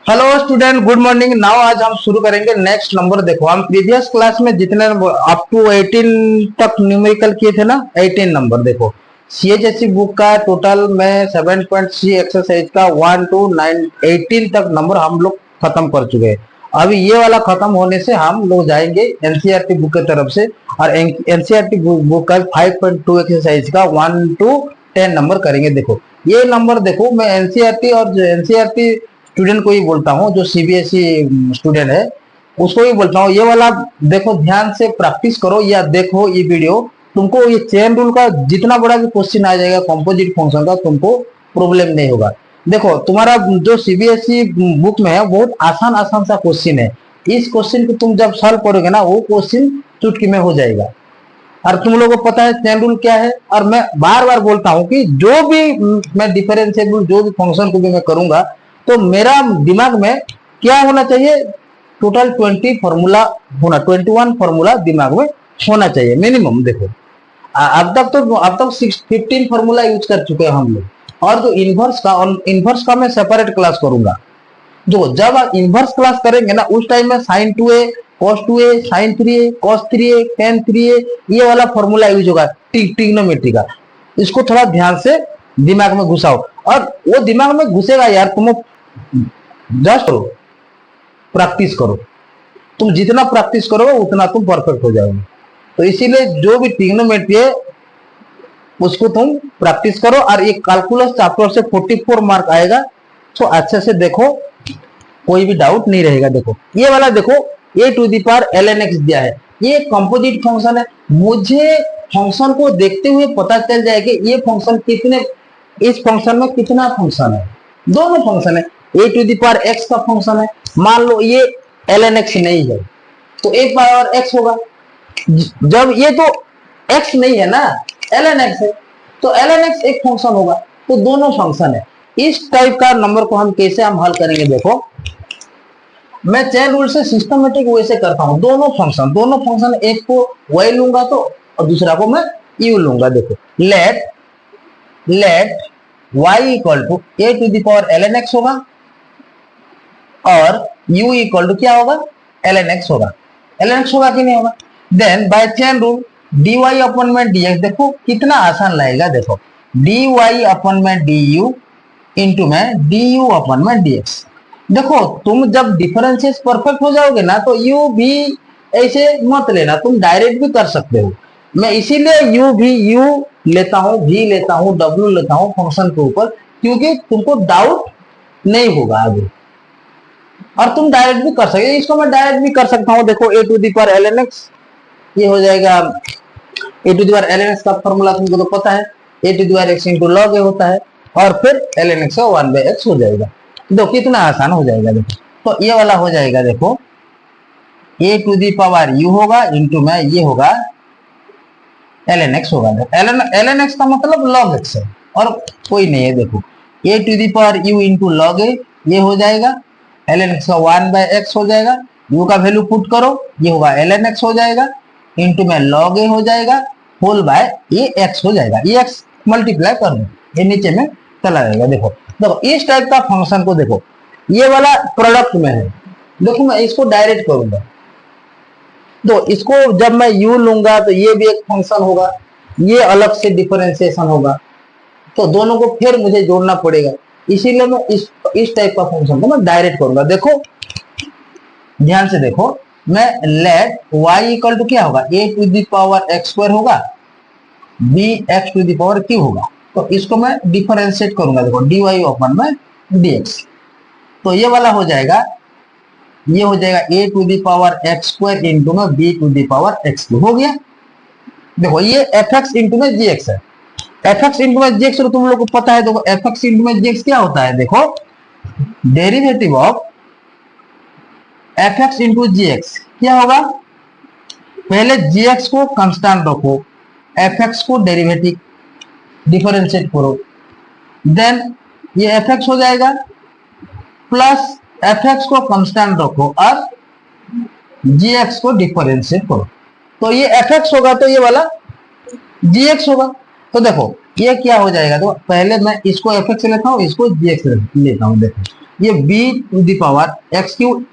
Hello student, good morning. Now आज हम शुरू करेंगे नेक्स्ट नंबर। देखो, हम प्रीवियस क्लास में जितने अप टू 18 तक न्यूमेरिकल किए थे ना, 18 नंबर। देखो, सीएचएससी बुक का टोटल में 7.3 एक्सरसाइज का 1 to 9 18 तक नंबर हम लोग खत्म कर चुके हैं। अभी ये वाला खत्म होने से हम लोग जाएंगे एनसीईआरटी बुक की तरफ से, और एनसीईआरटी बुक का 5.2 एक्सरसाइज का 1 to 10 नंबर करेंगे। देखो, ये नंबर देखो, मैं एनसीईआरटी और एनसीईआरटी स्टूडेंट को ही बोलता हूँ, जो सीबीएसई स्टूडेंट है उसको ही बोलता हूँ, ये वाला देखो, ध्यान से प्रैक्टिस करो या देखो ये वीडियो। तुमको ये चेन रूल का जितना बड़ा भी क्वेश्चन आ जाएगा कंपोजिट फंक्शन का, तुमको प्रॉब्लम नहीं होगा। देखो, तुम्हारा जो सीबीएसई बुक में है बहुत आसान आसान सा क्वेश्चन है। इस क्वेश्चन को तुम जब सॉल्व करोगे ना, वो क्वेश्चन चुटकी में हो जाएगा। और तुम लोगों को पता है चेन रूल क्या है। और मैं बार बार बोलता हूँ कि जो भी मैं डिफरेंशिएबल जो भी फंक्शन को भी मैं करूंगा, तो मेरा दिमाग में क्या होना चाहिए, टोटल 20 फॉर्मूला होना, 21 फॉर्मूला दिमाग में होना चाहिए मिनिमम। देखो, अब तक 15 फॉर्मूला यूज कर चुके हैं हम लोग। और जो इनवर्स का मैं सेपरेट क्लास करूंगा। जो जब आप इनवर्स क्लास करेंगे ना, उस टाइम में sine 2a cos 2a sine 3a cos 3a tan 3a ये वाला फॉर्मूला यूज होगा ट्रिग्नोमेट्री का। इसको थोड़ा ध्यान से दिमाग में घुसाओ, और वो दिमाग में घुसेगा यार। तुम जस्ट करो, प्रैक्टिस करो। तुम जितना प्रैक्टिस करोगे उतना तुम परफेक्ट हो जाओगे। तो इसीलिए जो भी ट्रिग्नोमेट्री है उसको तुम प्रैक्टिस करो। और ये कैलकुलस चैप्टर से 44 मार्क आएगा, तो अच्छे से देखो, कोई भी डाउट नहीं रहेगा। देखो, ये वाला देखो, a to the power ln x दिया है, ये कंपोजिट फंक्शन है। मुझे फंक्शन को देखते हुए पता चल जाए कि ये फंक्शन कितने, इस फंक्शन में कितना फंक्शन है। दोनों फंक्शन है, a to the power x का फंक्शन है। मान लो ये ln x नहीं है तो a पावर x होगा। जब ये तो x नहीं है ना, ln x है, तो ln x एक फंक्शन होगा। तो दोनों फंक्शन है। इस टाइप का नंबर को हम कैसे हम हल करेंगे, देखो, मैं चेन रूल से सिस्टमेटिक वे से करता हूं। दोनों फंक्शन एक को y लूंगा तो, और दूसरा को मैं u लूंगा। देखो, let y equal to a to the power ln x होगा, और u इक्वल टू क्या होगा, ln x होगा। ln x होगा कि नहीं होगा। Then by chain rule dy अपन में dx, देखो कितना आसान लगेगा। देखो, dy अपन में du इंटू में du अपन में dx। देखो, तुम जब डिफरेंसेस परफेक्ट हो जाओगे ना, तो u भी ऐसे मत लेना, तुम डायरेक्ट भी कर सकते हो। मैं इसीलिए u लेता हूं, v लेता हूं, w लेता हूं फंक्शन के ऊपर, क्योंकि तुमको डाउट नहीं होगा आगे, और तुम डायरेक्ट भी कर सकते। इसको मैं डायरेक्ट भी कर सकता हूं। देखो, a to the power ln x, ये हो जाएगा a to the power ln x का फॉर्मूला तुमको तो पता है, a to the power x into log a होता है, और फिर ln x का 1/x हो जाएगा। देखो कितना आसान हो जाएगा। देखो, तो ये वाला हो जाएगा। देखो, a to the power u होगा इंटू में ये होगा ln x होगा। ln x का मतलब log x है, और कोई नहीं है। देखो, a to the power u into log a ये हो जाएगा, ln x का 1/x हो जाएगा। u का वैल्यू पुट करो, ये होगा ln x हो जाएगा, इंटू में log a हो जाएगा, होल बाय ये x हो जाएगा। ये x मल्टीप्लाई कर दो, ये नीचे में चला जाएगा। देखो, इस टाइप का फंक्शन को देखो, ये वाला प्रोडक्ट में है। देखो, मैं इसको डायरेक्ट करूंगा, तो इसको जब मैं u लूंगा तो ये भी एक फंक्शन होगा, ये अलग से डिफरेंशिएशन होगा, तो दोनों को फिर मुझे जोड़ना पड़ेगा। इसीलिए मैं इस टाइप का फंक्शन को मैं डायरेक्ट करूंगा। देखो ध्यान से देखो, मैं लेट y इक्वल टू क्या होगा, a to the power x square होगा, b x to the power q होगा। तो इसको मैं डिफरेंशिएट करूंगा। देखो, dy अपन में dx, तो ये वाला हो जाएगा, ये हो जाएगा a to the power x square into में b to the power x cube हो गया। देखो, ये fx इंटू में gx है, fx इंटू में gx तो तुम लोग को पता है। देखो, fx इंटू में gx क्या होता है, देखो derivative of fx into gx क्या होगा, पहले gx को कांस्टेंट रखो, fx को डेरिवेटिव डिफरेंशिएट करो, देन ये fx हो जाएगा, प्लस fx को कांस्टेंट रखो और gx को डिफरेंशिएट करो, तो ये fx होगा, तो ये वाला gx होगा। तो देखो ये क्या हो जाएगा, तो पहले मैं इसको fx लेता हूं, इसको gx लेता हूं। देखो, ये b to the power x cube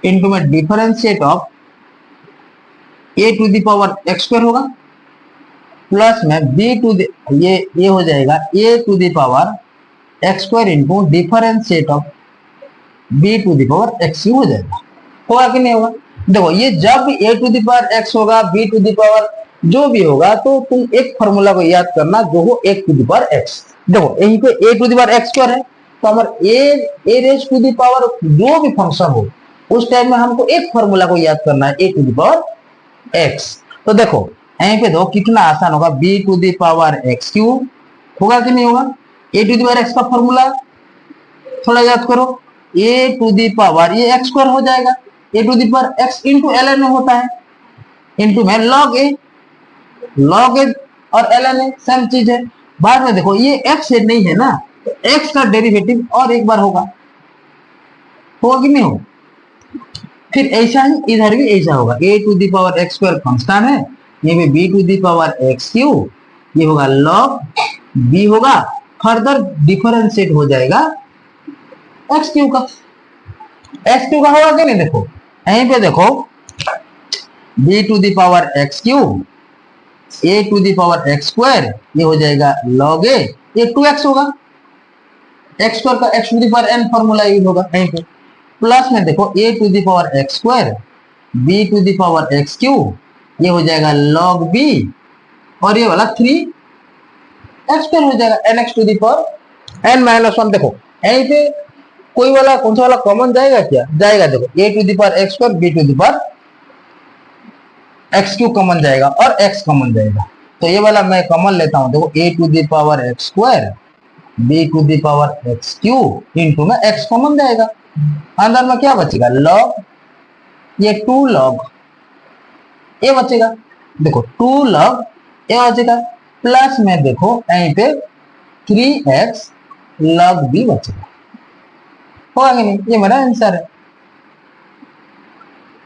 into में differentiate of a to the power x square होगा, प्लस में b टू द ये हो जाएगा a to the power x square into differentiate of b to the power x cube हो जाएगा। होगा कि नहीं होगा? देखो ये जब a to the power x होगा, b टू द पावर जो भी होगा, तो तुम एक फॉर्मूला को याद करना जो हो a to the power x। देखो यहीं पे a to the power x square है, तो हमारे a raise to the power जो भी फंक्शन हो उस टाइम में हमको एक फॉर्मूला को याद करना है, a to the power x। तो देखो यहीं पे दो कितना आसान होगा, b to the power x cube होगा कि नहीं होगा? a to the power x का फॉर्मूला थोड़ा याद करो, a टू द पावर ये x स्क्वायर हो जाएगा, a to the power x into ln में होता है, इंटू में log a और ln a सेम चीज है। बाद में देखो ये x से नहीं है ना, तो x का डेरिवेटिव और एक बार होगा कि नहीं होगा? फिर ऐसा ही इधर भी ऐसा होगा, a to the power x square constant है, ये भी b to the power x cube, ये होगा log b होगा, फर्दर डिफरेंशिएट हो जाएगा x क्यूब का। x क्यूब का होगा कि नहीं? देखो यहीं पे देखो b to the power x cube a to the power x square, ये हो जाएगा log a, ये 2x होगा, x स्क्वायर का x to the power n formula use होगा यहीं पे, प्लस में देखो a to the power x square b to the power x cube, ये हो जाएगा log b, और ये वाला 3x स्क्वायर हो जाएगा nx to the power n minus 1। देखो यहीं पे कोई वाला कौन सा वाला कॉमन जाएगा क्या? जाएगा। देखो a to the power x square b to the power x cube common जाएगा और x कॉमन जाएगा, तो ये वाला मैं कॉमन लेता हूं। देखो a to the power x square b to the power x cube into में x कॉमन जाएगा, अंदर में क्या बचेगा? log, ये 2 log a बचेगा, देखो 2 log a बचेगा, प्लस में देखो यहीं पे 3x log b बचेगा। होगा कि नहीं? ये मेरा आंसर है।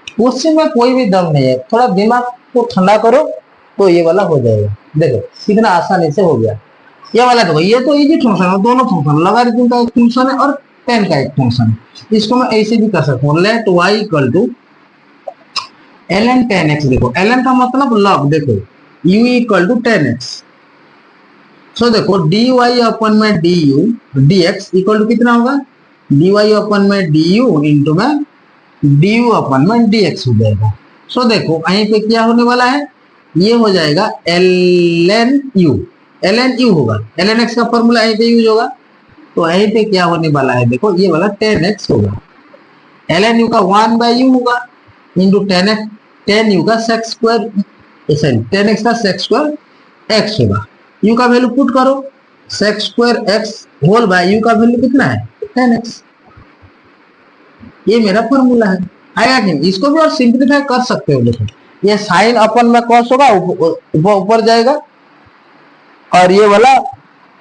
क्वेश्चन में कोई भी दम नहीं है, थोड़ा दिमाग को ठंडा करो तो ये वाला हो जाएगा। देखो कितना आसानी से हो गया ये वाला। देखो ये तो इजी फंक्शन है, दोनों फंक्शन, लॉगरिथम का एक फंक्शन है और tan का एक फंक्शन है। इसको मैं ऐसे भी कर सकता हूँ, let y equal to ln tan x। देखो ln का मतलब log, देखो u equal to tan x, so देखो dy अपन में du dx इक्वल टू कितना होगा? dy अपन में du इंटू में du अपन में dx हो जाएगा। सो देखो यहीं पे क्या होने वाला है, ये हो जाएगा ln u होगा, ln x का फॉर्मूला यहीं पे यूज होगा, तो यहीं पे क्या होने वाला है? देखो ये वाला tan x होगा, ln u का 1/u होगा इंटू tan u का sec स्क्वायर, tan x का sec स्क्वायर x होगा। u का वैल्यू पुट करो, sec square x whole by u का वैल्यू कितना है? tan x। ये मेरा फॉर्मूला है, आएगा कि नहीं? इसको भी और सिंप्लीफाई कर सकते हो। देखो ये साइन अपन में कॉस होगा, ऊपर जाएगा, और ये वाला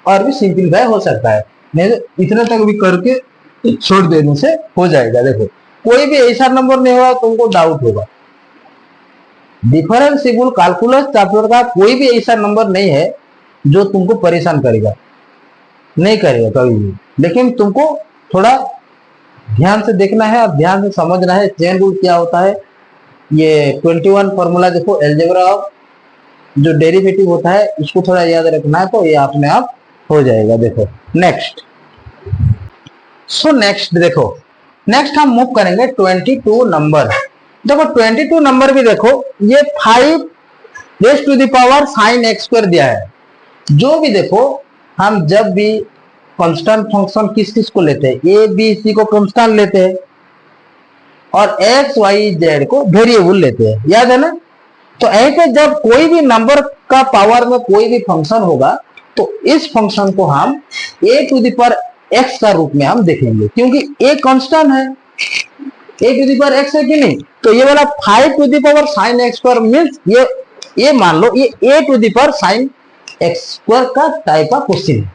और भी सिंप्लीफाई हो सकता है, नहीं तो इतने तक भी करके छोड़ देने से हो जाएगा। देखो कोई भी ऐसा नंबर नहीं होगा तुमको डाउट होगा, डिफरेंशिएबल कैलकुलस चैप्टर का कोई भी ऐसा नंबर नहीं है जो तुमको परेशान करेगा, नहीं करेगा कभी भी। लेकिन तुमको थोड़ा ध्यान से देखना है और ध्यान से समझना है चेन रूल क्या होता है। ये 21 फॉर्मूला देखो, अलजेब्रा ऑफ जो डेरिवेटिव होता है इसको थोड़ा याद रखना है, तो ये अपने आप हो जाएगा। देखो नेक्स्ट, नेक्स्ट देखो, नेक्स्ट हम मूव करेंगे 22 नंबर। देखो 22 नंबर भी देखो, ये 5 raise to the power sin x square दिया है। जो भी देखो हम जब भी कांस्टेंट फंक्शन किस किस को लेते हैं? a b c को कांस्टेंट लेते हैं और x y z को वेरिएबल लेते हैं, याद है ना? तो ऐसे जब कोई भी नंबर का पावर में कोई भी फंक्शन होगा तो इस फंक्शन को हम a to the power x का रूप में हम देखेंगे, क्योंकि a कांस्टेंट है, a to the power x है कि नहीं? तो ये वाला 5 to the power sin x square means ये मान लो ये a to the power sin x square का टाइप का क्वेश्चन है,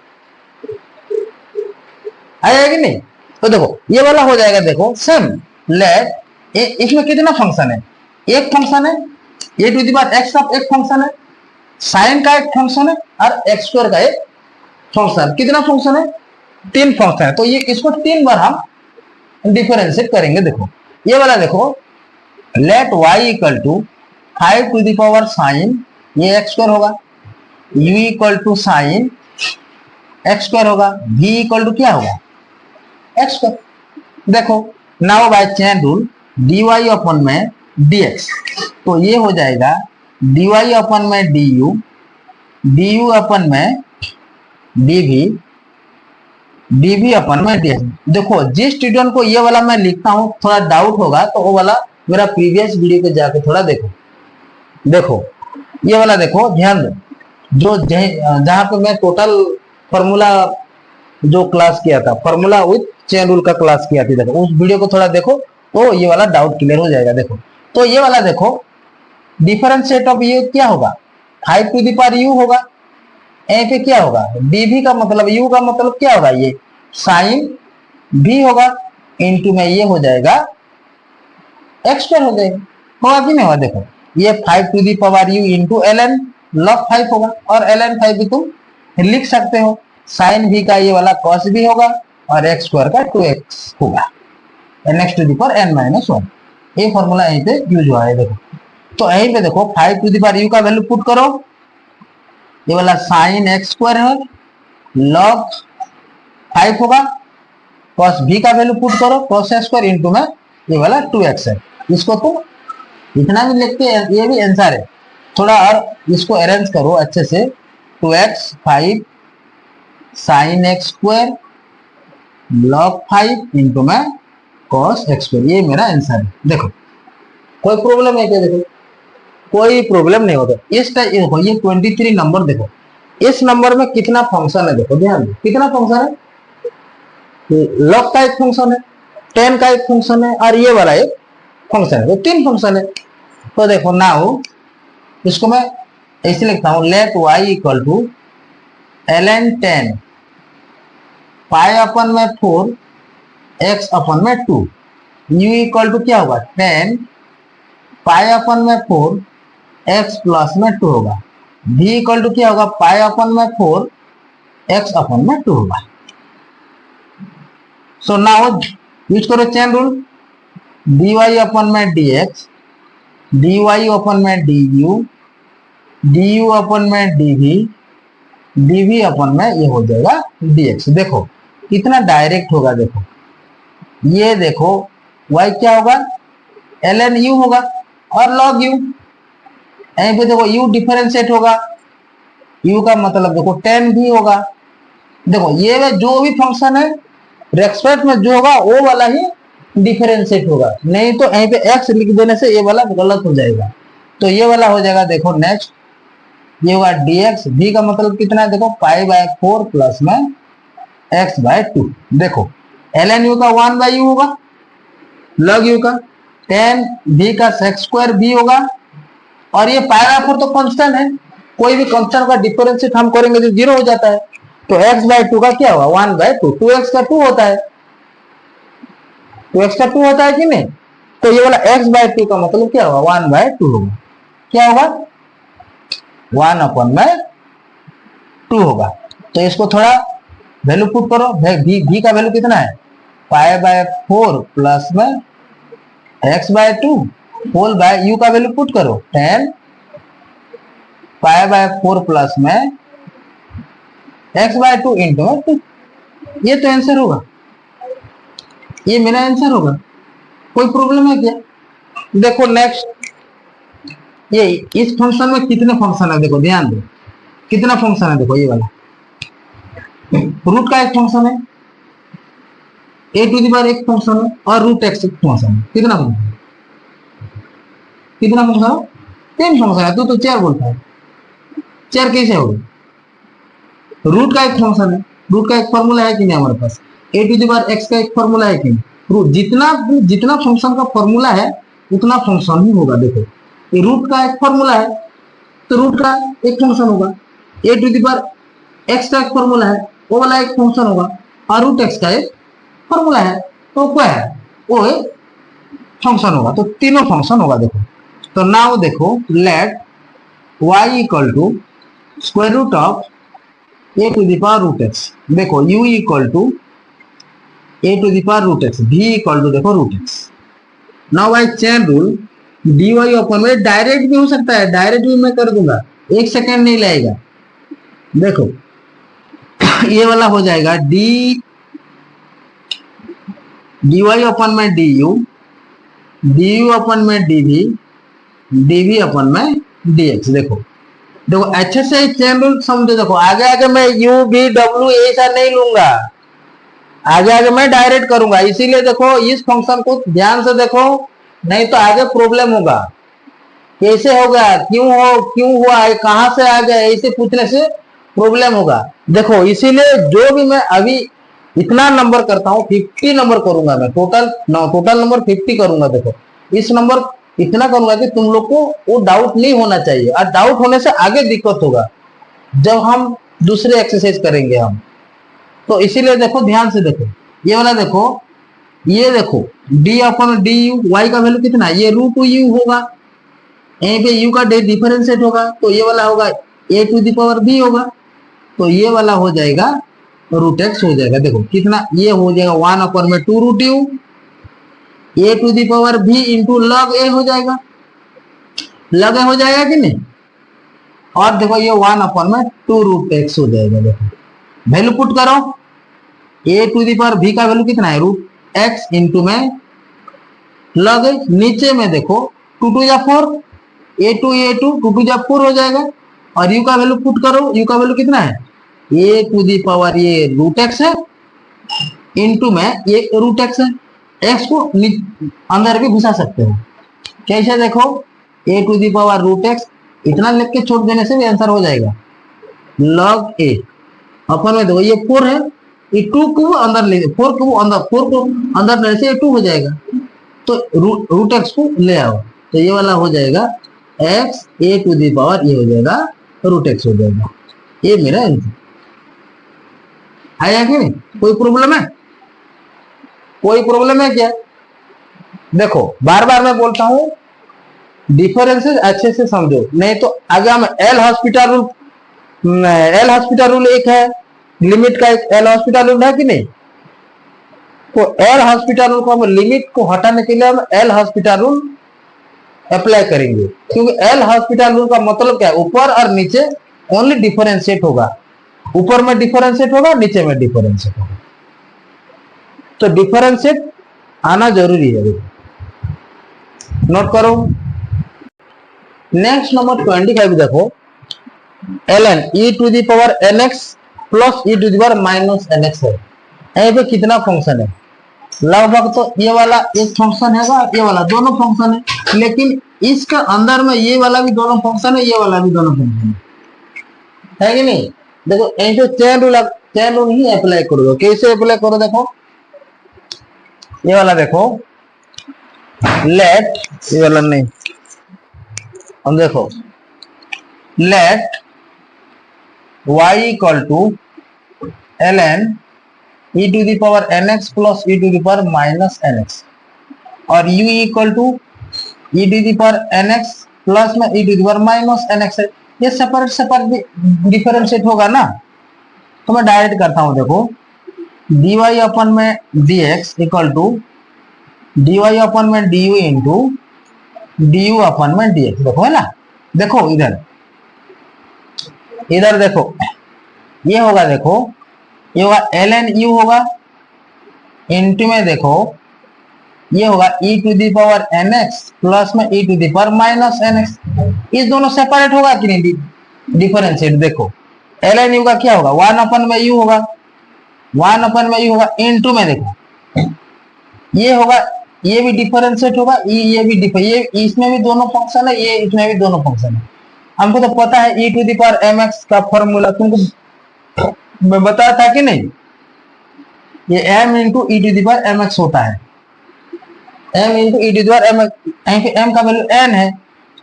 आएगा कि नहीं? तो देखो ये वाला हो जाएगा। देखो सेम लेट इसमें कितना फंक्शन है? एक फंक्शन है, a to the power x का एक फंक्शन है, साइन का एक फंक्शन है और x स्क्वायर का एक फंक्शन। कितना फंक्शन है? 3 फंक्शन है। तो ये इसको 3 बार हम डिफरेंशिएट करेंगे। देखो ये वाला देखो, let y equal to 5 to the power sine ये एक्स स्क्वायर होगा, u equal to sine x square होगा, v इक्वल टू क्या होगा एक्स स्क्वायर। देखो now by chain rule dy अपन में dx, तो ये हो जाएगा dy अपन में du, du अपन में dv, dv अपन में dx। देखो जिस स्टूडेंट को ये वाला मैं लिखता हूँ थोड़ा डाउट होगा तो वो वाला मेरा प्रीवियस वीडियो पे जाके थोड़ा देखो। देखो ये वाला देखो ध्यान दो, जो जहां पे मैं टोटल फॉर्मूला जो क्लास किया था, फॉर्मूला विथ चेन रूल का क्लास किया था, देखो उस वीडियो को थोड़ा देखो तो ये वाला डाउट क्लियर हो जाएगा। देखो तो ये वाला देखो डिफरेंशिएट ऑफ ये क्या होगा 5 टू द पावर u होगा, यहीं पे क्या होगा dv का मतलब u का मतलब क्या होगा ये साइन v होगा, इनटू में ये हो जाएगा एक्स स्क्वायर हो जाएगा, होगा कि नहीं होगा। देखो ये 5 to the power u into ln log 5 होगा, और ln 5 भी तुम लिख सकते हो, साइन v का ये वाला cos v होगा और x स्क्वायर का 2x होगा, next to the power n minus 1। ये फॉर्मूला यहीं पे यूज हुआ है। देखो तो यहीं पे देखो 5 टू दी पावर u का वैल्यू पुट करो, ये वाला साइन x स्क्वायर है, log 5 होगा, cos v का वैल्यू पुट करो cos x स्क्वायर इंटू में ये वाला 2x है। इसको तुम इतना भी लिख के ये भी आंसर है, थोड़ा और इसको अरेंज करो अच्छे से, 2x 5 sign x square log 5 into में cos x स्क्वायर, ये मेरा आंसर है। देखो कोई प्रॉब्लम है क्या? देखो कोई प्रॉब्लम नहीं होता। इस टाइप देखो ये 23 नंबर, देखो इस नंबर में कितना फंक्शन है, देखो ध्यान दो कितना फंक्शन है, log का एक फंक्शन है, tan का एक फंक्शन है और ये वाला एक फंक्शन है, तो 3 फंक्शन है। तो देखो नाउ इसको मैं ऐसे लिखता हूं, let y equal to ln tan pi अपन में 4 x अपन में 2, u इक्वल टू क्या होगा tan पाई अपन में 4 x प्लस में 2 होगा, v इक्वल टू क्या होगा पाई अपन में 4 x अपन में 2 होगा। सो नाउ यूज करो चेन रूल, dy अपन में dx, dy अपन में du, du अपन में dv, dv अपन में ये हो जाएगा dx। देखो कितना डायरेक्ट होगा, देखो ये देखो y क्या होगा ln u होगा और log u, यहीं पे देखो u डिफरेंशिएट होगा, u का मतलब देखो tan भी होगा। देखो ये जो भी फंक्शन है रेस्पेक्ट में जो होगा वो वाला ही डिफरेंशिएट होगा, नहीं तो यहीं पे x लिख देने से ये वाला गलत हो जाएगा। तो ये वाला हो जाएगा, देखो नेक्स्ट ये होगा dx, v का मतलब कितना है देखो पाई बाय 4 प्लस में x बाय 2। देखो ln u का 1 बाय u होगा, log u का tan v का सेक्स स्क्वायर v होगा, और ये पाई बाय 4 तो कांस्टेंट है, कोई भी कांस्टेंट का डिफरेंशिएट हम करेंगे तो 0 हो जाता है, तो x बाय 2 का क्या होगा 1 बाय 2, 2x का 2 होता है, 2x का 2 होता है कि नहीं, तो ये वाला x बाय 2 का मतलब क्या होगा 1 बाय 2 होगा, क्या होगा 1 अपन में 2 होगा। तो इसको थोड़ा वैल्यू पुट करो, v का वैल्यू कितना है पाई बाय 4 प्लस में x by 2 whole by u का वैल्यू पुट करो tan पाई बाय 4 प्लस में x बाय 2 इंटू 2, ये तो आंसर होगा, ये मेरा आंसर होगा। कोई प्रॉब्लम है क्या? देखो नेक्स्ट ये इस फंक्शन में कितने फंक्शन है, देखो ध्यान दो कितना फंक्शन है। देखो ये वाला रूट का एक फंक्शन है, a टू द पावर एक फंक्शन है और रूट x एक फंक्शन है, कितना फंक्शन है, कितना फंक्शन है 3 फंक्शन है। तो 4 बोलता है, 4 कैसे होगा, रूट का एक फंक्शन है, रूट का एक फॉर्मूला है कि नहीं हमारे पास, a to the power x का एक फॉर्मूला है कि नहीं, रूट जितना फंक्शन का फॉर्मूला है उतना फंक्शन ही होगा। देखो ये रूट का एक फॉर्मूला है तो रूट का एक फंक्शन होगा, a to the power x का एक फॉर्मूला है वो वाला एक फंक्शन होगा, और रूट x का एक फॉर्मूला है तो क्या है वो एक फंक्शन होगा, तो तीनों फंक्शन होगा। देखो तो नाउ देखो let y equal to square root of a to the power root x, देखो u equal to a to the power root x, भी इक्वल टू देखो root x. Now by chain rule d y अपन में direct भी हो सकता है, direct भी मैं कर दूंगा, 1 सेकेंड नहीं लगेगा। देखो ये वाला हो जाएगा डी वाई अपन में डी यू अपन में डी वी अपन में डी एक्स। देखो देखो अच्छे से चेन रूल समझो। देखो आगे आगे मैं यू बी डब्ल्यू ऐसा नहीं लूंगा, आगे आगे मैं डायरेक्ट करूंगा। इसीलिए देखो इस फंक्शन को ध्यान से देखो, नहीं तो आगे प्रॉब्लम होगा। कैसे होगा, क्यों हुआ है, कहां से आ गया, ऐसे पूछने से प्रॉब्लम होगा। देखो इसीलिए जो भी मैं अभी इतना नंबर करता हूँ, 50 नंबर करूंगा मैं, टोटल नंबर 50 करूंगा। देखो इस नंबर इतना करूंगा कि तुम लोग को वो डाउट नहीं होना चाहिए, और डाउट होने से आगे दिक्कत होगा जब हम दूसरे एक्सरसाइज करेंगे हम। तो इसीलिए देखो ध्यान से देखो, ये वाला देखो, ये देखो d upon d u, y का वैल्यू कितना, ये रूट यू होगा, यहीं पे यू का डिफरेंशिएट होगा, तो ये वाला होगा ए टू द पावर बी होगा, तो ये वाला हो जाएगा रूट एक्स हो जाएगा। देखो कितना, ये हो जाएगा 1 अपन में 2 root u, a to the power b into log a हो जाएगा, लॉग ए हो जाएगा कि नहीं। और देखो ये 1 अपन में 2 रूट एक्स हो जाएगा। देखो वैल्यू पुट करो, ए टू द पावर बी का वैल्यू कितना है रूट एक्स इंटू में लॉग ए, नीचे में देखो 2 2 जा 4, ए टू 2 2 जा 4 हो जाएगा। और यू का वैल्यू पुट करो, यू का वैल्यू कितना है, ए टू दी पावर ये रूट एक्स है इंटू में ये रूट एक्स है। एक्स को अंदर भी घुसा सकते हो, कैसे देखो, a to the power root x इतना लिख के छोड़ देने से भी आंसर हो जाएगा, लॉग ए अपन में देखो ये 4 है, ये 2 को अंदर ले, 4 को अंदर लेने से ये 2 हो जाएगा, तो रूट एक्स को ले आओ, तो ये वाला हो जाएगा x a to the power, ये हो जाएगा रूट एक्स हो जाएगा। ये मेरा आंसर आया कि नहीं, कोई प्रॉब्लम है, कोई प्रॉब्लम है क्या। देखो बार बार मैं बोलता हूं डिफरेंसेस अच्छे से समझो, नहीं तो आगे हम एल हॉस्पिटल रूल एक है, लिमिट का एक एल हॉस्पिटल रूल है कि नहीं, तो एल हॉस्पिटल रूल को हम लिमिट को हटाने के लिए हम एल हॉस्पिटल रूल अप्लाई करेंगे, क्योंकि एल हॉस्पिटल रूल का मतलब क्या है, ऊपर और नीचे ओनली डिफरेंशिएट होगा, ऊपर में डिफरेंशिएट होगा, नीचे में डिफरेंशिएट होगा, तो डिफरेंशिएट आना जरूरी है। नोट करो। नेक्स्ट नंबर 25 देखो, ln e to the power nx plus e to the power minus nx है। यहीं पे कितना फंक्शन है, लगभग तो ये वाला एक फंक्शन है, ये वाला दोनों फंक्शन है, लेकिन इसके अंदर में ये वाला भी दोनों फंक्शन है, ये वाला भी दोनों फंक्शन है कि नहीं। देखो यहीं पे चेन रूल ही अप्लाई कर दो, कैसे अप्लाई करो, देखो ये वाला देखो, लेट, ये वाला नहीं, हम देखो let y equal to ln e to the power nx plus e to the power minus nx, और u equal to e to the power nx plus में e to the power minus nx है। ये separate differentiate होगा ना, तो मैं direct करता हूं। देखो dy अपन में dx इक्वल टू dy अपन में du इंटू du अपन में dx, देखो है ना। देखो इधर देखो ये होगा, देखो ये होगा ln u होगा इंटू में देखो ये होगा e to the power nx plus में e to the power minus nx, इस दोनों सेपरेट होगा कि नहीं, डिफरेंशिएट। देखो ln u का क्या होगा, 1 अपन में u होगा, 1 अपन में u होगा इंटू में देखो ये होगा, ये भी डिफरेंशिएट होगा, ये भी ये इसमें भी दोनों फंक्शन है, ये इसमें भी दोनों फंक्शन है। हमको तो पता है e to the power mx का फॉर्मूला, तुमको मैं बताया था कि नहीं, ये m into e to the power mx होता है, m into e to the power mx, m का वैल्यू n है,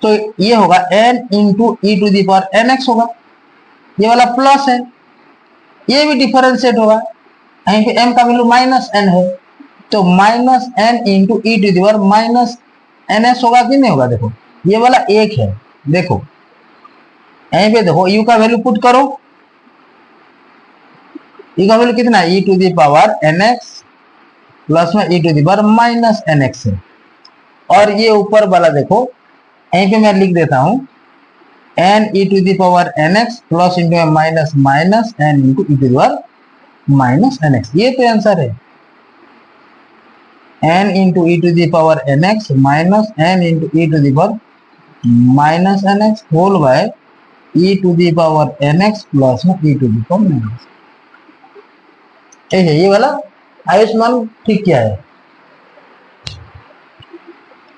तो ये होगा n into e to the power nx होगा, ये वाला प्लस है, ये भी डिफरेंशिएट होगा, m का वैल्यू माइनस n है, तो minus n into e to the power minus ns होगा कि नहीं होगा। देखो ये वाला एक है, देखो यहीं पे देखो u का वैल्यू पुट करो, u का वैल्यू कितना है, e to the power nx plus में e to the power minus n x है। और ये ऊपर वाला देखो, यहीं पे मैं लिख देता हूं n e to the power n x plus into minus minus n into e to the power minus n x. ये तो आंसर है, n into e to the power n x minus n into e to the power minus n x whole by e to the power n x plus में e to the power minus. ये वाला आयुष्मान ठीक क्या है,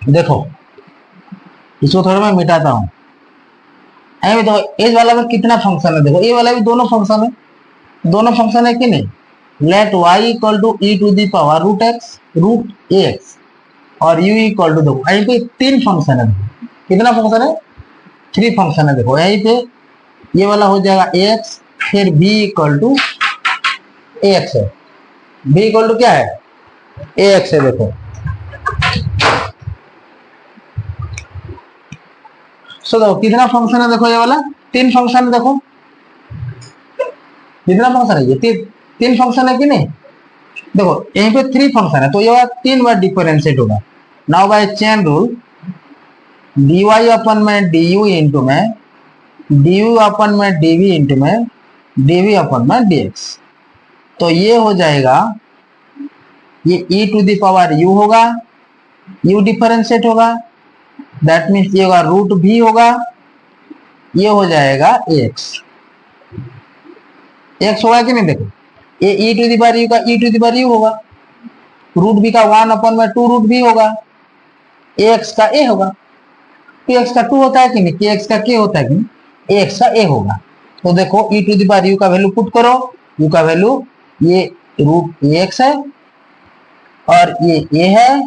देखो इसको थोड़ा मैं मिटाता हूं। देखो एज वाला में कितना फंक्शन है, देखो ये वाला भी दोनों फंक्शन है, दोनों फंक्शन है कि नहीं। Let y equal to e to the power root x root a x और u इक्वल टू, देखो यहीं पे 3 फंक्शन है, कितना फंक्शन है, 3 फंक्शन है। देखो यहीं पे ये वाला हो जाएगा ax, फिर b इक्वल टू ax है, b इक्वल टू क्या है ax है। देखो देखो कितना फंक्शन है, देखो ये वाला 3 फंक्शन है। देखो कितना फंक्शन है, ये 3 फंक्शन है कि नहीं। देखो यहीं पे 3 फंक्शन है तो ये वाला 3 बार डिफरेंशिएट होगा। Now by chain rule dy अपन में du इंटू में du अपन में dv इंटू में dv अपन में dx, तो ये हो जाएगा, ये e to the power u होगा, u डिफरेंशिएट होगा, दैट मीन्स ये होगा रूट भी होगा, ये हो जाएगा x, x होगा कि नहीं। देखो ये e to the power u का e to the power u होगा, रूट भी का 1 अपन में 2 रूट भी होगा, ax का a होगा, kx का 2 होता है कि नहीं, kx का k होता है कि नहीं, ax का a होगा। तो देखो e to the power u का वैल्यू पुट करो, u का वैल्यू ये रूट ax है और ये a है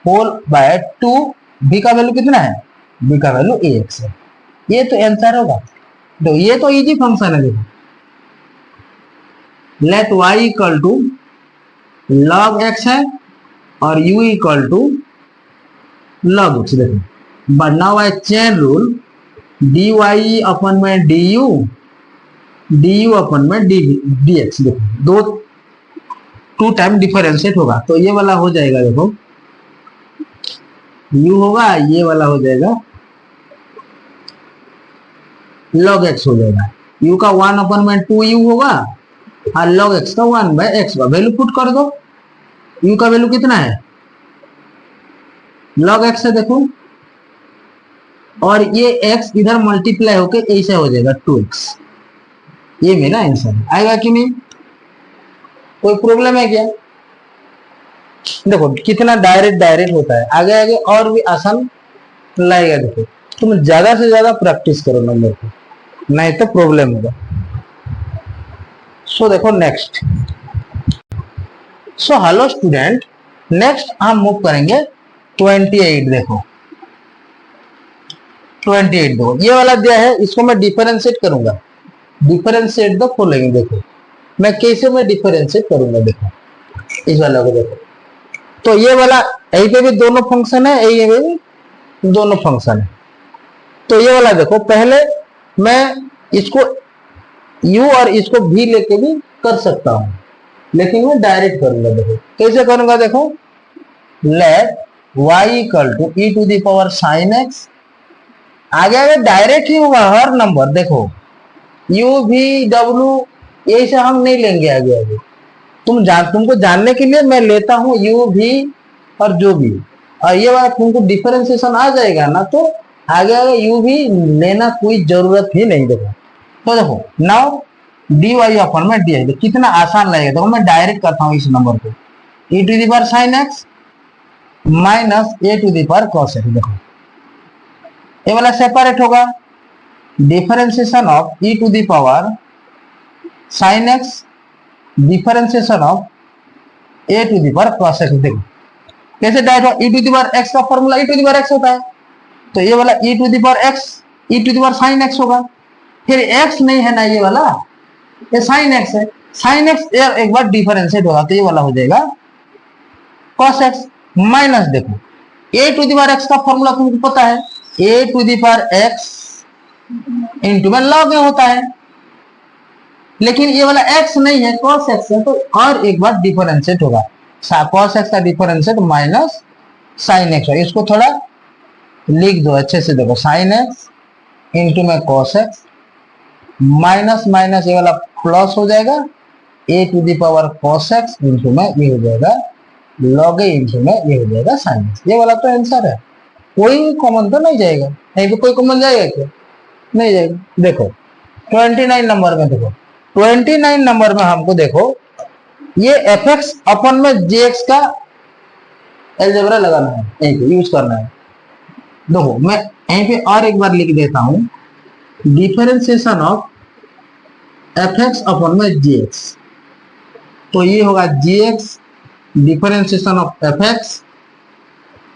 होल बाय 2, b का वैल्यू कितना है, b का वैल्यू ax है। ये तो आंसर होगा। तो ये तो इजी फंक्शन है। देखो let y equal to log x है और u equal to log x। देखो but now by chain rule dy अपन में du अपन में dx, देखो 2 टाइम डिफरेंशिएट होगा तो ये वाला हो जाएगा, देखो u होगा, ये वाला हो जाएगा log x हो जाएगा, u का 1 अपन में 2u होगा और log x का 1 बाय x का वैल्यू पुट कर दो। u का वैल्यू कितना है, log x है देखो, और ये x इधर मल्टीप्लाई होके ऐसा हो जाएगा 2x। ये मेरा आंसर आएगा कि नहीं, कोई प्रॉब्लम है क्या। देखो कितना डायरेक्ट होता है, आगे आगे और भी आसान लगेगा। देखो तुम ज्यादा से ज्यादा प्रैक्टिस करो नंबर को, नहीं तो प्रॉब्लम होगा। सो देखो next, so hello student, next हम मूव करेंगे 28। देखो 28 देखो ये वाला दिया है, इसको मैं डिफरेंशिएट करूंगा, डिफरेंशिएट द फॉलोइंग। देखो मैं कैसे मैं डिफरेंशिएट करूंगा, देखो इस वाला को देखो, तो ये वाला यहीं पे भी दोनों फंक्शन है, यहीं पे भी दोनों फंक्शन है। तो ये वाला देखो पहले मैं इसको u और इसको v लेके भी कर सकता हूं, लेकिन मैं डायरेक्ट करूंगा। देखो कैसे करूंगा, देखो let y equal to e to the power sine x, आगे आगे डायरेक्ट ही होगा हर नंबर। देखो u v w ये से हम नहीं लेंगे आगे आगे, तुमको जानने के लिए मैं लेता हूं u v और जो भी, और ये वाला तुमको डिफरेंशिएशन आ जाएगा ना, तो आगे आगे u v लेना कोई जरूरत ही नहीं। देखो तो देखो नाउ dy अपन में dy, कितना आसान लगेगा। देखो मैं डायरेक्ट करता हूँ इस नंबर को, e to the power sine x minus a to the power cos x। देखो ये वाला सेपरेट होगा, differentiation of e to the power sine x differentiation of a to the power cos x। देखो कैसे direct होगा, e to the power x का formula e to the power x होता है, तो ये वाला e to the power x e to the power sine x होगा, फिर x नहीं है ना, ये वाला ये साइन x है, साइन x एक बार डिफरेंशिएट होगा तो ये वाला हो जाएगा cos x माइनस, देखो a to the power x का फॉर्मूला तुमको पता है, a to the power x into में log a होता है, लेकिन ये वाला x नहीं है cos x है, तो और एक बार डिफरेंशिएट होगा। cos x का डिफरेंशिएट माइनस साइन एक्स। इसको थोड़ा लिख दो अच्छे से, देखो साइन एक्स इंटू में cos x माइनस माइनस ये वाला प्लस हो जाएगा a to the power cos x into में ये हो जाएगा log a इंटू में ये हो जाएगा साइन x। ये वाला तो आंसर है, कोई कॉमन तो नहीं जाएगा, यहीं पे कोई कॉमन जाएगा क्या? नहीं जाएगा। देखो 29 नंबर में, देखो 29 नंबर में हमको देखो ये एफ एक्स अपन में जे एक्स का एलजेब्रा लगाना है, यहीं पे यूज करना है। देखो मैं यहीं पे और एक बार लिख देता हूं, डिफरेंशिएशन ऑफ एफ एक्स अपन में जे एक्स। तो ये होगा j x differentiation of f x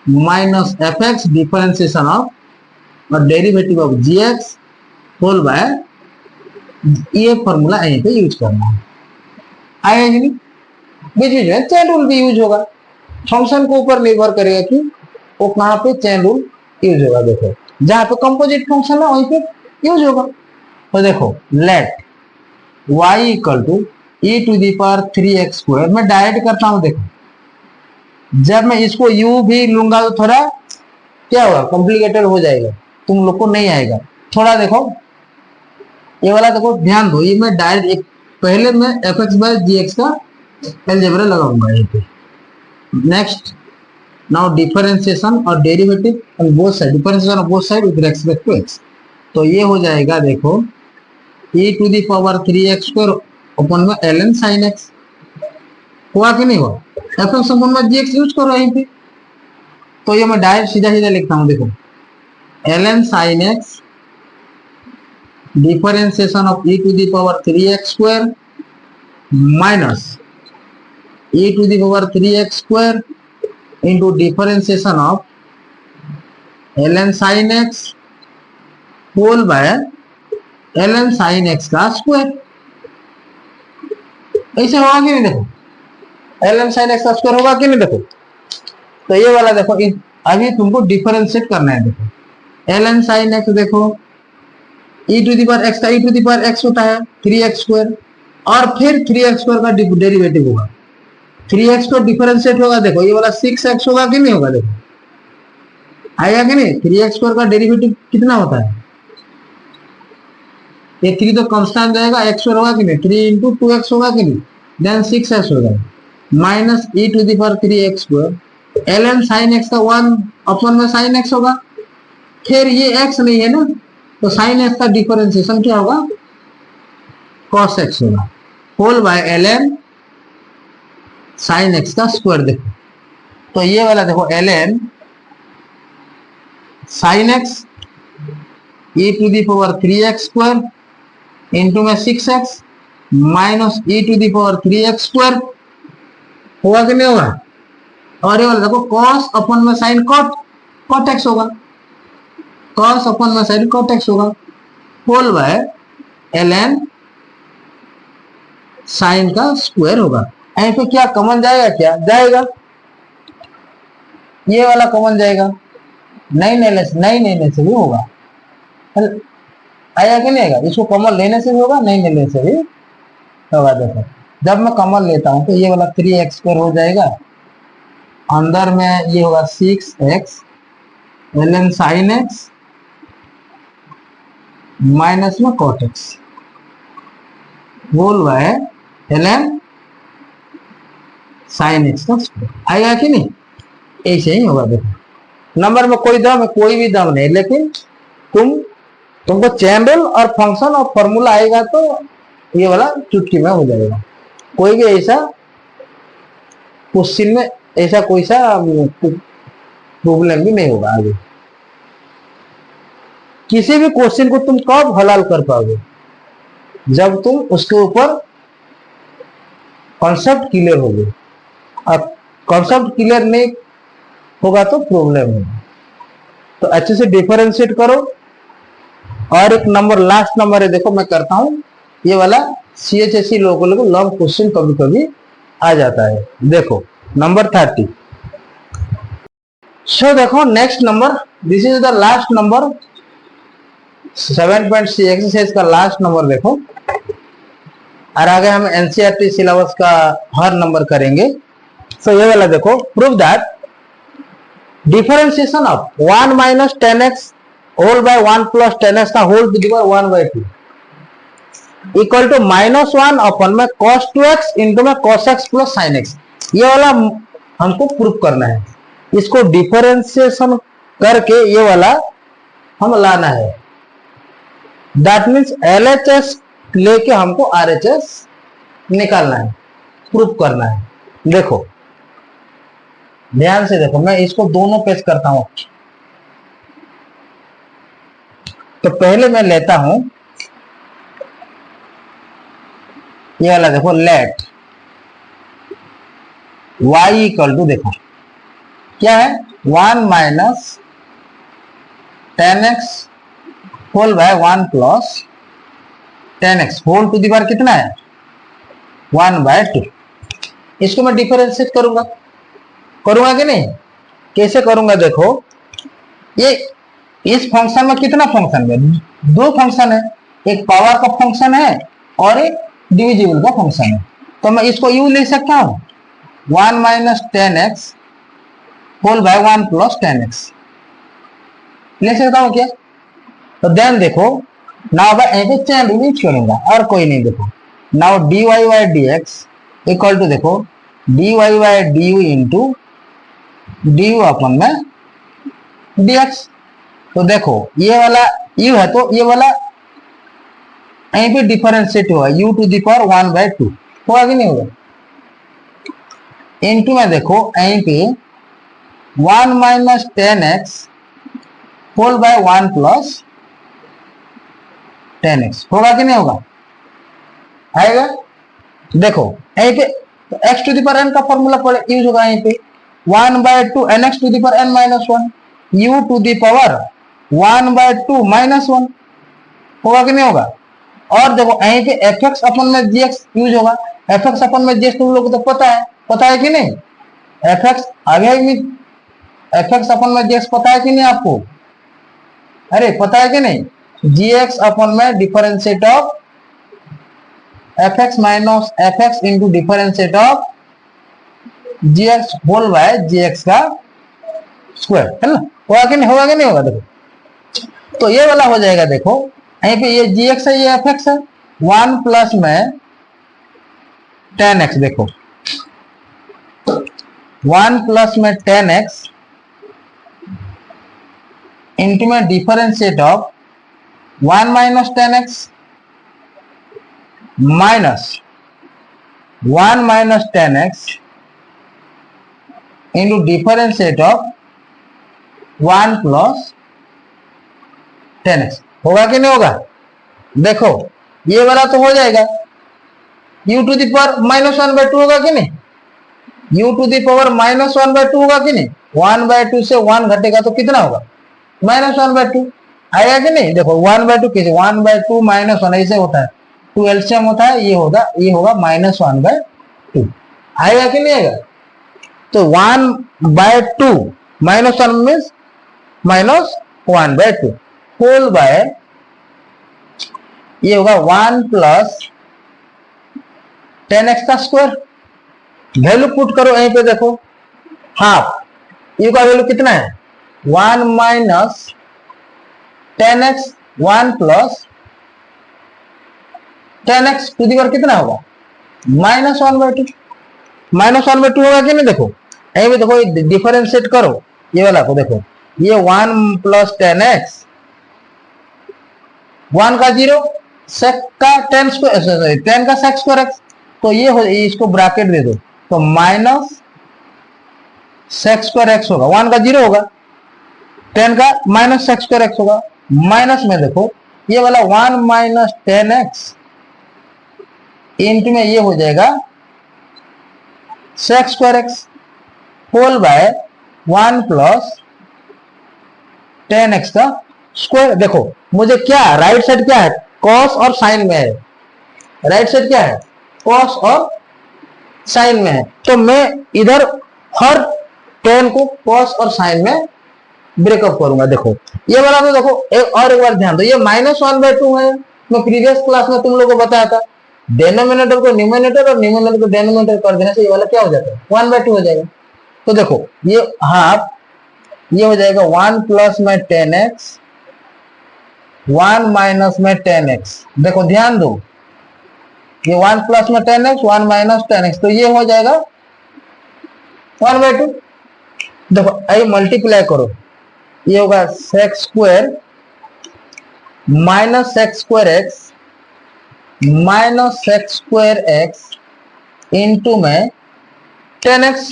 minus f x differentiation of और derivative of g x whole by, ये फॉर्मूला यहीं पे यूज करना है। आएगा कि नहीं? बीच बीच में चेन रूल भी यूज होगा, फंक्शन के ऊपर निर्भर करेगा कि वो कहाँ पे चेन रूल यूज होगा। देखो जहां पे कंपोजिट फंक्शन है वहीं पे यूज होगा। तो देखो let y equal to e to the power 3x square, मैं डायरेक्ट करता हूं। देखो जब मैं इसको u भी लूंगा तो थोड़ा क्या होगा, कॉम्प्लिकेटेड हो जाएगा, तुम लोग को नहीं आएगा। थोड़ा देखो ये वाला, देखो ध्यान दो, ये मैं डायरेक्ट एक पहले मैं f x by g x का एलजेब्रा लगाऊंगा यहीं पे। नेक्स्ट नाउ डिफरेंशिएशन और derivative on both side, differentiation on both side with respect to x. तो ये हो जाएगा देखो e to the power 3x square upon में ln sin x। हुआ कि नहीं हुआ? एफ एक्स अपन में जी एक्स यूज करो यहीं पे। तो ये मैं डायरेक्ट सीधा सीधा लिखता हूं, देखो ln sin x differentiation of e to the power 3x square minus e to the power 3x square into differentiation of ln sin x whole by ln sin x का स्क्वायर। ऐसे होगा कि नहीं? देखो ln sin x का square होगा कि नहीं? देखो तो ये वाला देखो अभी तुमको डिफरेंशिएट करना है। देखो ln sin x, देखो e to the power x का e to the power x होता है 3x स्क्वायर, और फिर 3x स्क्वायर का डेरिवेटिव होगा, 3x को डिफरेंशिएट होगा। देखो ये वाला 6x होगा कि नहीं होगा? देखो आएगा कि नहीं? 3x स्क्वायर का डेरिवेटिव कितना होता है? ये 3 तो कांस्टेंट जाएगा, x स्क्वायर होगा कि नहीं? 3 इंटू 2x होगा कि नहीं? देन 6x होगा minus e to the power 3x square ln sin x का 1 अपन में sin x होगा। फिर ये x नहीं है ना, तो sin x का डिफरेंशिएशन क्या होगा? cos x होगा whole by ln sin x का स्क्वायर। देखो तो ये वाला देखो ln sin x e to the power 3x square into में 6x minus e to the power 3x square होगा कि नहीं होगा? और ये वाला देखो cos अपन में sin cot x होगा, cos अपन में sin cot x होगा होल बाय ln sin का स्क्वायर होगा। यहीं पे क्या कॉमन जाएगा? क्या जाएगा? ये वाला कॉमन जाएगा, नहीं लेने से भी होगा। आया कि नहीं आएगा? इसको कॉमन लेने से भी होगा, नहीं लेने से भी होगा। देखो जब मैं कॉमन लेता हूं तो ये वाला 3x स्क्वायर हो जाएगा, अंदर में ये होगा 6x ln sin x minus में cot x whole by ln sin x का स्क्वायर। आएगा कि नहीं? ऐसे ही होगा। देखो नंबर में कोई भी दम नहीं, लेकिन तुमको चेन रूल और फंक्शन और फॉर्मूला आएगा तो ये वाला चुटकी में हो जाएगा। कोई भी ऐसा क्वेश्चन में ऐसा कोई सा प्रॉब्लम भी नहीं होगा। आगे किसी भी क्वेश्चन को तुम कब हल कर पाओगे? जब तुम उसके ऊपर कॉन्सेप्ट क्लियर होगे। अब कॉन्सेप्ट क्लियर नहीं होगा तो प्रॉब्लम होगा। तो अच्छे से डिफरेंशिएट करो। और एक नंबर लास्ट नंबर है, देखो मैं करता हूं ये वाला CHSE लोगों को लॉन्ग क्वेश्चन कभी कभी आ जाता है। देखो नंबर 30। सो देखो next number, this is the last number 7.C exercise का लास्ट नंबर। देखो और आगे हम NCERT सिलेबस का हर नंबर करेंगे। सो ये वाला देखो, prove that differentiation of 1 minus 10x whole by 1 plus 10x का whole to the power 1/2 equal to -1 अपन में cos 2x इंटू में cos x plus sin x। ये वाला हमको प्रूफ करना है, इसको डिफरेंशिएशन करके ये वाला हम लाना है। दैट मीन्स LHS लेके हमको RHS निकालना है, प्रूफ करना है। देखो ध्यान से देखो, मैं इसको दोनों पेज करता हूं। तो पहले मैं लेता हूं ये वाला, देखो लेट y इक्वल टू, देखो क्या है 1 minus 10x whole by 1 plus 10x whole to the power कितना है 1/2। इसको मैं डिफरेंशिएट करूंगा कि नहीं, कैसे करूंगा देखो, ये इस फंक्शन में कितना फंक्शन में दो फंक्शन है, एक पावर का फंक्शन है और एक डिविजिबल का फंक्शन है। तो मैं इसको यू ले सकता हूं 1 minus 10x whole by 1 plus 10x ले सकता हूं क्या। तो देन देखो नाउ मैं यहीं पे चेन रूल यूज करूंगा और कोई नहीं। देखो now dy by dx equal to, देखो dy by du into du upon में dx। तो देखो ये वाला u है तो ये वाला यहीं पे डिफरेंशिएट होगा u टू दी पावर 1/2 होगा कि नहीं होगा। इनटू में देखो यहीं पे 1 minus 10x whole by 1 plus 10x होगा कि नहीं होगा, आएगा। देखो यहीं पे x to the power n का फॉर्मूला यूज होगा, यहीं पे 1/2 nx to the power n minus 1 u to the power 1/2 minus 1 होगा कि नहीं होगा। और देखो यहीं पे fx अपन में gx यूज होगा, fx अपन में gx तुम लोग को तो पता है कि नहीं, fx आगे fx अपन में gx पता है कि नहीं आपको, अरे पता है कि नहीं, gx अपन में differentiate of fx minus fx into differentiate of gx whole by gx का स्क्वायर है ना, होगा कि नहीं होगा। देखो तो ये वाला हो जाएगा, देखो यहीं पे ये gx है ये fx है, 1 प्लस में 10x, देखो 1 प्लस में 10x इंटू में differentiate of 1 minus 10x minus 1 minus 10x into differentiate of 1 plus 10x होगा कि नहीं होगा। देखो ये वाला तो हो जाएगा, u टू दी पावर -1/2 होगा कि नहीं, u टू दी पावर -1/2 होगा कि नहीं, 1/2 से 1 घटेगा तो कितना होगा -1/2 आएगा कि नहीं। देखो 1/2 कैसे, 1/2 -1 ऐसे होता है, 2 एलसीएम होता है, ये होगा -1/2 आएगा कि नहीं आएगा। तो 1/2 -1 मीन्स -1/2 होल बाय ये होगा 1 प्लस 10x का स्क्वायर। वैल्यू पुट करो यहीं पे, देखो हाफ, यू का वैल्यू कितना है 1 minus 10x 1 plus 10x to the power कितना होगा -1/2 होगा कि नहीं। देखो यहीं पे देखो डिफरेंशिएट करो ये वाला को, देखो ये 1 प्लस 10x 1 का 0 sec का 10 स्क्वायर 10 का sec स्क्वायर x, तो ये इसको ब्रैकेट दे दो तो माइनस sec स्क्वायर x होगा, 1 का 0 होगा, 10 का माइनस sec स्क्वायर x होगा, माइनस में देखो ये वाला 1 माइनस 10x इंटू में ये हो जाएगा sec square x whole by 1 plus 10x का स्क्वायर। देखो मुझे क्या राइट साइड क्या है cos और साइन में है, राइट साइड क्या है cos और साइन में है, तो मैं इधर हर टर्म को cos और साइन में ब्रेकअप करूंगा। देखो ये वाला तो देखो एक बार ध्यान दो, ये -1/2 है, मैं प्रीवियस क्लास में तुम लोगों को बताया था, डेनोमिनेटर को न्यूमिनेटर और न्यूमिनेटर को डेनोमिनेटर कर देने से ये वाला क्या हो जाता है 1/2 हो जाएगा। तो देखो ये हाफ, ये हो जाएगा 1 प्लस में 10x 1 माइनस में 10x। देखो ध्यान दो, ये 1 प्लस में 10x 1 माइनस 10x, तो ये हो जाएगा 1/2। देखो आई मल्टीप्लाई करो, ये होगा sex square minus sec square x minus sec square x into में 10x।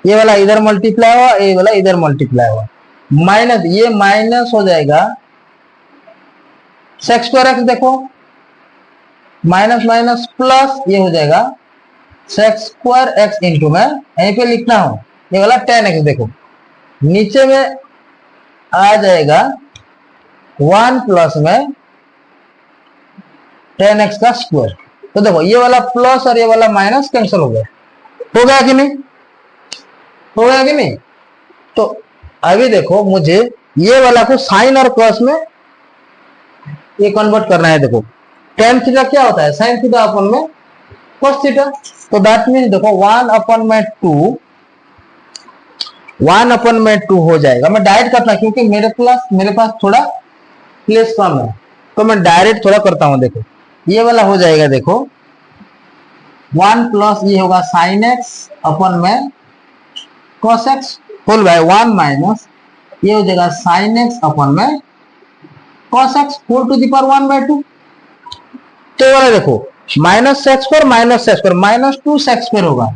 ये वाला इधर मल्टीप्लाई हुआ, ये वाला इधर मल्टीप्लाई हुआ, माइनस ये माइनस हो जाएगा सेक्स स्क्वायर एक्स, देखो माइनस माइनस प्लस ये हो जाएगा सेक्स स्क्वायर एक्स इंटू में यहीं पे लिखना हो ये वाला 10x। देखो नीचे में आ जाएगा 1 प्लस में 10x का स्क्वायर। तो देखो ये वाला प्लस और ये वाला माइनस कैंसिल हो गया कि नहीं, हो गया कि नहीं। तो अभी देखो मुझे ये वाला को साइन और कॉस में ये कन्वर्ट करना है। देखो tan थीटा क्या होता है, साइन थीटा अपन में cos थीटा। तो दैट मीन्स देखो 1/2 हो जाएगा। मैं डायरेक्ट करता क्योंकि मेरे पास थोड़ा प्लेस कम है, तो मैं डायरेक्ट थोड़ा करता हूं। देखो ये वाला हो जाएगा, देखो 1 प्लस ये होगा साइन एक्स अपन में cos x whole by 1 minus ये हो जाएगा साइन एक्स अपन में cos x whole to the power 1/2। तो ये वाला देखो minus sec square minus 2 sec square होगा,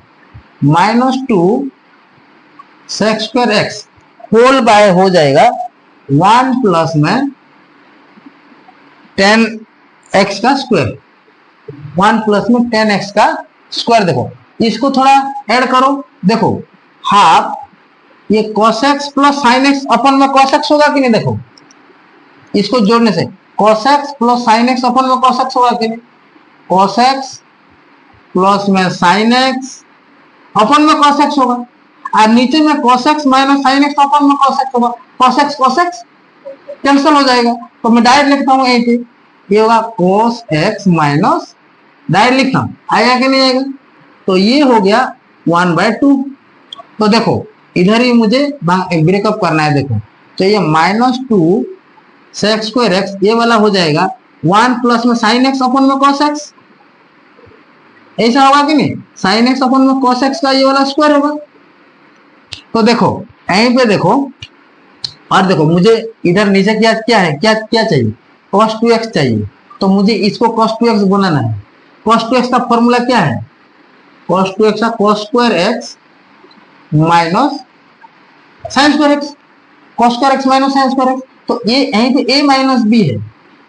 minus 2 sec square x whole by हो जाएगा 1 प्लस में 10x का स्क्वायर, 1 प्लस में 10x का स्क्वायर। देखो इसको थोड़ा ऐड करो, देखो हाफ ये cos x plus sine x अपन में cos x होगा कि नहीं। देखो इसको जोड़ने से cos x plus sine x अपन में cos x होगा कि नहीं, cos x प्लस में साइन एक्स अपन में cos x होगा, और नीचे में cos x minus sine x अपन में cos x होगा। cos x कैंसिल हो जाएगा, तो मैं डायरेक्ट लिखता हूँ यहीं पे, ये होगा cos x माइनस, डायरेक्ट लिखता हूँ, आएगा कि नहीं आएगा। तो ये हो गया 1/2। तो देखो इधर ही मुझे ब्रेकअप करना है। देखो तो ये माइनस 2 सेक्स स्क्वायर एक्स ये वाला हो जाएगा 1 प्लस में साइन एक्स अपन में cos x, ऐसा होगा कि नहीं, साइन एक्स अपन में cos x का ये वाला स्क्वायर होगा। तो देखो यहीं पे देखो, और देखो मुझे इधर नीचे क्या है, क्या चाहिए, cos 2x चाहिए। तो मुझे इसको cos 2x बनाना है। cos 2x का फॉर्मूला क्या है, cos 2x का cos square x minus sine square x, cos square x minus sine square x. तो ये यहीं पे a माइनस बी है,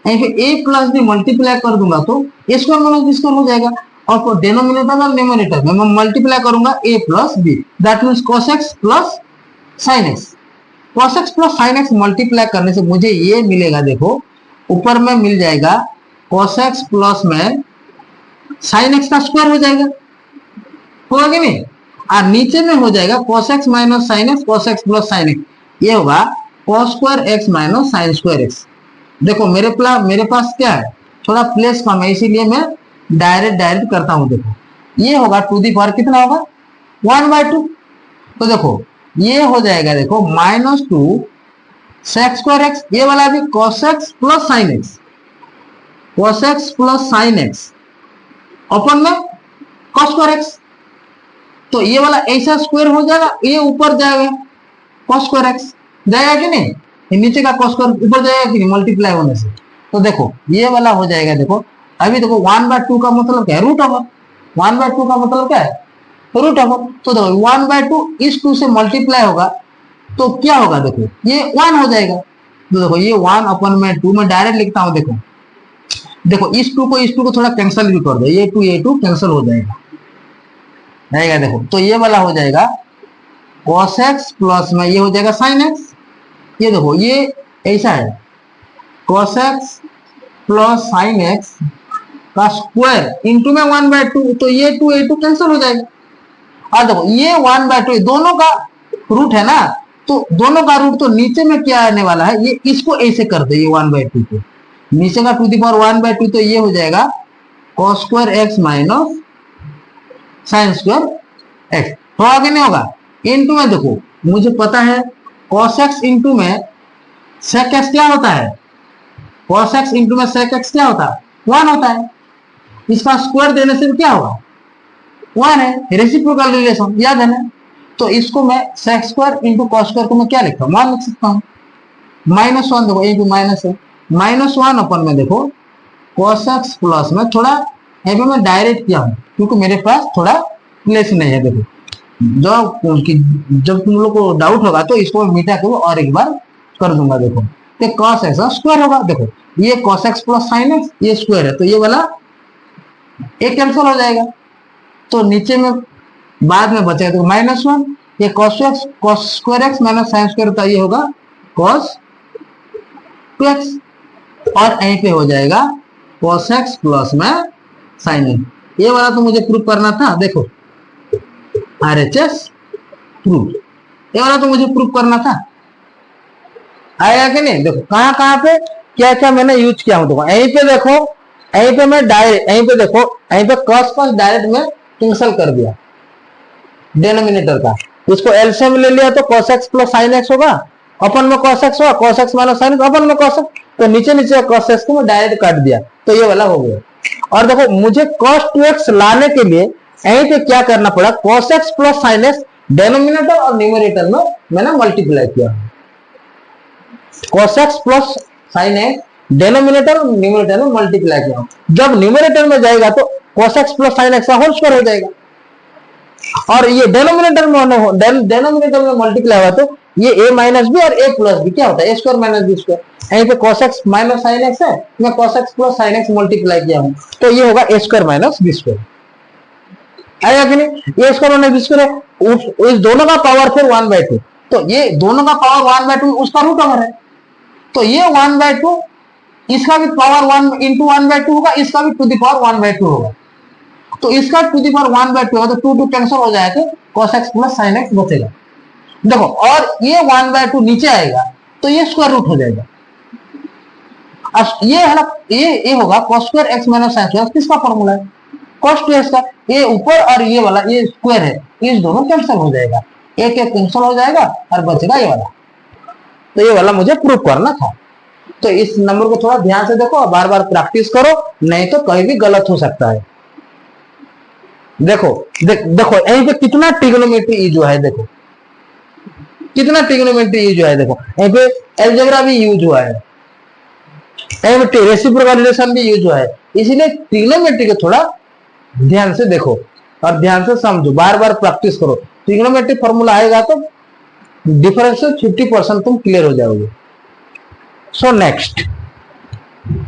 यहीं पे a प्लस बी मल्टीप्लाई कर दूंगा तो a square minus b square हो जाएगा, और डिनोमिनेटर और न्यूमरेटर में मैं मल्टीप्लाई करूंगा a plus b, that means cos x plus sine x. cos x plus sine x multiply करने से मुझे ये मिलेगा, देखो ऊपर में मिल जाएगा cos x प्लस में साइन एक्स का स्क्वायर हो जाएगा, होगा कि नहीं, और नीचे में हो जाएगा cos x minus sine x, cos x plus sine x, ये होगा cos square x minus sine square x. देखो मेरे पास क्या है, थोड़ा प्लेस कम है, इसीलिए मैं डायरेक्ट करता हूं। देखो ये होगा टू दी पावर कितना होगा 1/2। तो देखो ये हो जाएगा, देखो माइनस 2 सेक्स स्क्वायर एक्स, ये वाला भी cos x plus sine x, cos x plus sine x अपन में cos स्क्वायर एक्स। तो ये वाला ऐसा स्क्वायर हो जाएगा, ये ऊपर जाएगा cos स्क्वायर एक्स, जाएगा कि नहीं, ये नीचे का cos स्क्वायर ऊपर जाएगा कि नहीं मल्टीप्लाई होने से। तो देखो ये वाला हो जाएगा, देखो अभी देखो 1/2 का मतलब क्या है, रूट ओवर। 1/2 का मतलब क्या है, रूट ओवर। तो देखो 1/2 इस 2 से मल्टीप्लाई होगा तो क्या होगा, देखो ये 1 हो जाएगा। तो देखो ये 1/2 में डायरेक्ट लिखता हूं। देखो इस 2 को थोड़ा कैंसिल भी कर दो, ये 2 कैंसिल हो जाएगा। देखो तो ये वाला हो जाएगा cos x प्लस में ये हो जाएगा sin x। ये देखो ये ऐसा है cos x plus sin x का स्क्वायर इंटू में 1/2, तो ये 2 कैंसिल हो जाएगा। और देखो ये 1/2 दोनों का रूट है ना, तो दोनों का रूट, तो नीचे में क्या आने वाला है, ये इसको ऐसे कर दो, ये 1/2 को नीचे का टू दी पावर 1/2, तो ये हो जाएगा cos square x minus sine square x, होगा कि नहीं होगा? इनटू में देखो मुझे पता है cos x इंटू में sec x क्या होता है, cos x इंटू में sec x क्या होता है, 1 होता है। इसका स्क्वायर देने से क्या होगा, 1 है, रेसिप्रोकल रिलेशन याद है ना। तो इसको मैं sec square into cos square को मैं क्या लिखता हूँ, 1 लिख सकता हूँ। -1 देखो इंटू माइनस है, -1 अपन में देखो cos x प्लस में थोड़ा यहाँ पे मैं डायरेक्ट किया हूँ क्योंकि मेरे पास थोड़ा प्लेस नहीं है। देखो जब तुम लोग को डाउट होगा तो इसको मिटा के और एक बार कर दूंगा। देखो तो cos x स्क्वायर होगा, देखो ये cos x plus sin x ये स्क्वायर है तो ये वाला एक कैंसिल हो जाएगा, तो नीचे में बाद में बचेगा तो -1, ये cos square x minus sin square होता है, ये होगा cos 2x और यहीं पे हो जाएगा cos x प्लस में sin x। ये वाला तो मुझे प्रूफ करना था, देखो RHS प्रूफ, ये वाला तो मुझे प्रूफ करना था, आएगा कि नहीं? देखो कहां कहां पे क्या क्या मैंने यूज किया हूं, देखो यहीं पे देखो, यहीं पे मैं डायरेक्ट, यहीं पे देखो, यहीं पे cos डायरेक्ट में कैंसिल कर दिया डिनोमिनेटर का, उसको एलसीएम ले लिया तो cos x plus sin x होगा, अपन में cos x हुआ, cos x minus sin x अपन में cos x, तो नीचे नीचे cos x को मैं डायरेक्ट काट दिया तो ये वाला हो गया। और देखो मुझे cos 2x लाने के लिए यहीं पे क्या करना पड़ा, cos x plus sin x denominator और न्यूमरेटर में मैंने मल्टीप्लाई किया, cos x plus sin x denominator और न्यूमरेटर में मल्टीप्लाई किया। जब न्यूमरेटर में जाएगा तो cos x plus sin x का होल स्क्वायर हो जाएगा, और ये डिनोमिनेटर में मल्टीप्लाई हुआ तो ये a माइनस बी और a प्लस बी क्या होता है, a square minus b square. यहीं पे cos x minus sin x है, मैं cos x plus sin x multiply किया हूं तो ये होगा a square minus b square, आएगा कि नहीं? a square minus b square, इस दोनों का पावर फिर 1/2, तो ये दोनों का पावर 1/2 उसका रूट ओवर है, तो ये 1/2 इसका भी पावर 1 इंटू 1/2 होगा, इसका भी टू द पावर 1/2 होगा, तो इसका टू द पावर 1/2 होगा तो 2 कैंसिल हो जाएगा, cos x plus sin x बचेगा। देखो और ये 1/2 नीचे आएगा तो ये स्क्वायर रूट हो जाएगा। अब ये है ना, ये होगा cos square x minus sin square, किसका फॉर्मूला है, cos 2x का, ये ऊपर और ये वाला ये स्क्वायर है, इस दोनों कैंसिल हो जाएगा, एक एक कैंसिल हो जाएगा और बचेगा ये वाला, तो ये वाला मुझे प्रूव करना था। तो इस नंबर को थोड़ा ध्यान से देखो, बार बार प्रैक्टिस करो, नहीं तो कहीं भी गलत हो सकता है। देखो देखो यहीं पे कितना ट्रिग्नोमेट्री यूज हुआ है, देखो कितना ट्रिग्नोमेट्री यूज हुआ है, देखो यहीं पे अलजेब्रा भी यूज हुआ है, यहीं पे रेसिप्रोकल रिलेशन भी यूज हुआ है, इसीलिए ट्रिग्नोमेट्री को थोड़ा ध्यान से देखो और ध्यान से समझो, बार बार प्रैक्टिस करो, ट्रिग्नोमेट्री फॉर्मूला आएगा तो डिफरेंस 50% तुम क्लियर हो जाओगे। So next